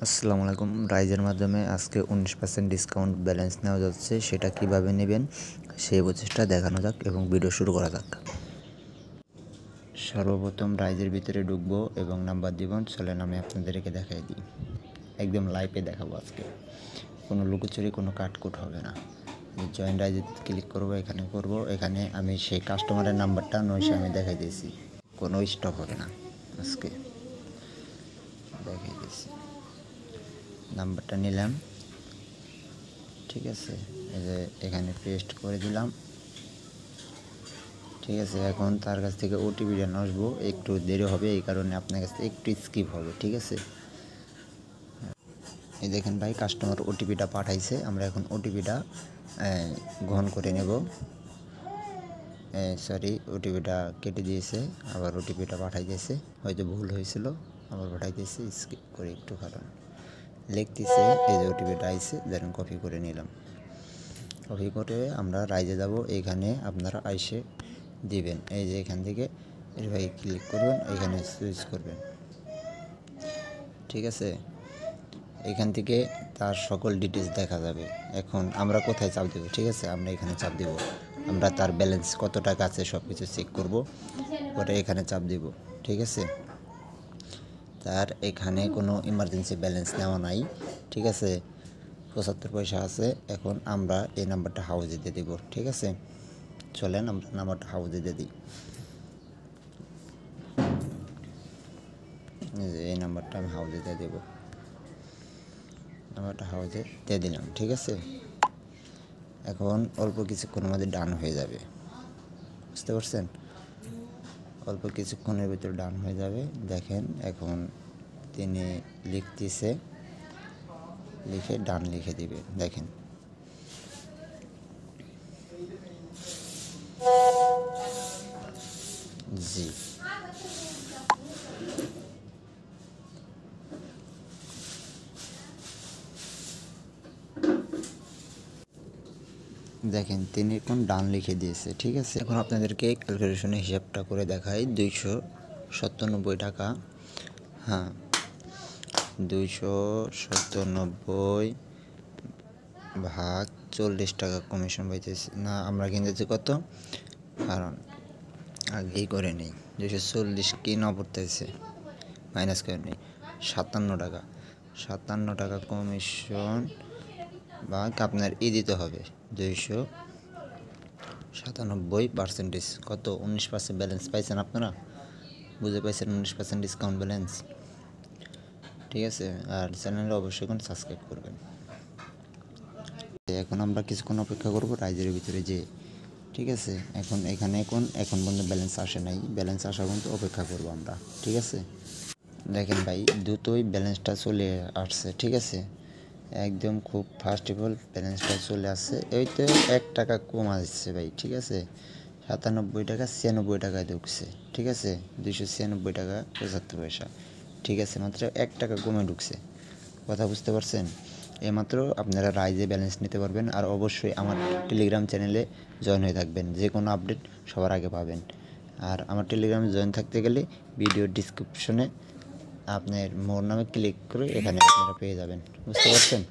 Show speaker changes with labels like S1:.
S1: আসসালামু আলাইকুম। রাইজের মাধ্যমে আজকে 19% ডিসকাউন্ট ব্যালেন্স নেওয়া যাচ্ছে। সেটা কিভাবে নেবেন সেই প্রচেষ্টা দেখানো যাক এবং ভিডিও শুরু করা যাক। সর্বপ্রথম রাইজের ভিতরে ঢুকবো এবং নাম্বার দিব। চলেন আমি আপনাদেরকে দেখাই দিই, একদম লাইভে দেখাবো। আজকে কোনো লুকোচুরি, কোনো কাটকুট হবে না। জয়েন রাইজে ক্লিক করব, এখানে করব। এখানে আমি সেই কাস্টমারের নাম্বারটা নয়সে আমি দেখাই দিয়েছি, কোনো স্টপ হবে না। আজকে দেখাই দিয়েছি, নাম্বারটা নিলাম, ঠিক আছে। এই যে এখানে পেস্ট করে দিলাম, ঠিক আছে। এখন তার কাছ থেকে ওটিপিটা আসবো, একটু দেরি হবে, এই কারণে আপনার কাছে একটু স্কিপ হবে, ঠিক আছে। এই দেখেন ভাই, কাস্টমার ওটিপিটা পাঠাইছে। আমরা এখন ওটিপিটা গ্রহণ করে নেব। সরি, ওটিপিটা কেটে দিয়েছে, আবার ওটিপিটা পাঠাই দিয়েছে। হয়তো ভুল হয়েছিল, আবার পাঠাই দিয়েছে। স্কিপ করে একটু, কারণ লিখতেছে। এই যে ওটিপিটা আইছে, ধরেন কপি করে নিলাম। কপি করে আমরা রাইজে যাব। এখানে আপনারা আইসে দিবেন। এই যে এখান থেকে ভাই ক্লিক করবেন, এখানে সুইচ করবেন, ঠিক আছে। এখান থেকে তার সকল ডিটেলস দেখা যাবে। এখন আমরা কোথায় চাপ দেবো, ঠিক আছে। আমরা এখানে চাপ দেব, আমরা তার ব্যালেন্স কত টাকা আছে সব কিছু চেক করব, পরে এখানে চাপ দেব, ঠিক আছে। তার এখানে কোনো ইমার্জেন্সি ব্যালেন্স নেওয়া নাই, ঠিক আছে। 75 পয়সা আছে। এখন আমরা এই নাম্বারটা হাউজে দিয়ে দেবো, ঠিক আছে। চলেন আমরা নাম্বারটা হাউজে দিয়ে দিই। এই নাম্বারটা আমি হাউজে দিয়ে দেবো, নাম্বারটা হাউজে দিয়ে দিলাম, ঠিক আছে। এখন অল্প কিছুক্ষণের মধ্যে ডান হয়ে যাবে, বুঝতে পারছেন। অল্প কিছুক্ষণের ভিতরে ডান হয়ে যাবে। দেখেন এখন তিনি লিখতেছে, লিখে ডান লিখে দিবে। দেখেন, জি, দেখেন তিনি কোন ডান লিখে দিয়েছে, ঠিক আছে। এখন আপনাদেরকে ক্যালকুলেশনের হিসাবটা করে দেখাই। 297 টাকা, হ্যাঁ 297 ভাগ 40 টাকা কমিশন পাইতেছি না। আমরা কিনতেছি কত, কারণ আগেই করে নেই। 240 কি না পড়তেছে, মাইনাস করে নেই। 57 টাকা, 57 টাকা কমিশন ভাগ আপনার দিতে হবে 297%। কত, 19% ব্যালেন্স পাইছেন আপনারা, বুঝে পাইছেন। 19% ডিসকাউন্ট ব্যালেন্স, ঠিক আছে। আর চ্যানেলে অবশ্যই এখন সাবস্ক্রাইব করবেন। এখন আমরা কিছুক্ষণ অপেক্ষা করব রাইজের ভিতরে যে, ঠিক আছে। এখন এখানে এখন পর্যন্ত ব্যালেন্স আসে নাই, ব্যালেন্স আসা পর্যন্ত অপেক্ষা করব আমরা, ঠিক আছে। দেখেন ভাই, দ্রুতই ব্যালেন্সটা চলে আসছে, ঠিক আছে। একদম খুব ফার্স্ট অফ অল ব্যালেন্সটা চলে আসছে। এই তো 1 টাকা কম আসছে ভাই, ঠিক আছে। 97 টাকা 96 টাকায় ঢুকছে, ঠিক আছে। 296 টাকা 75 পয়সা, ঠিক আছে। মাত্র 1 টাকা কমে ঢুকছে, কথা বুঝতে পারছেন। এইমাত্র আপনারা রাইজে ব্যালেন্স নিতে পারবেন। আর অবশ্যই আমার টেলিগ্রাম চ্যানেলে জয়েন হয়ে থাকবেন, যে কোনো আপডেট সবার আগে পাবেন। আর আমার টেলিগ্রামে জয়েন থাকতে গেলে ভিডিওর ডিসক্রিপশনে আপনার মোর নামে ক্লিক করে এখানে আপনারা পেয়ে যাবেন, বুঝতে পারছেন।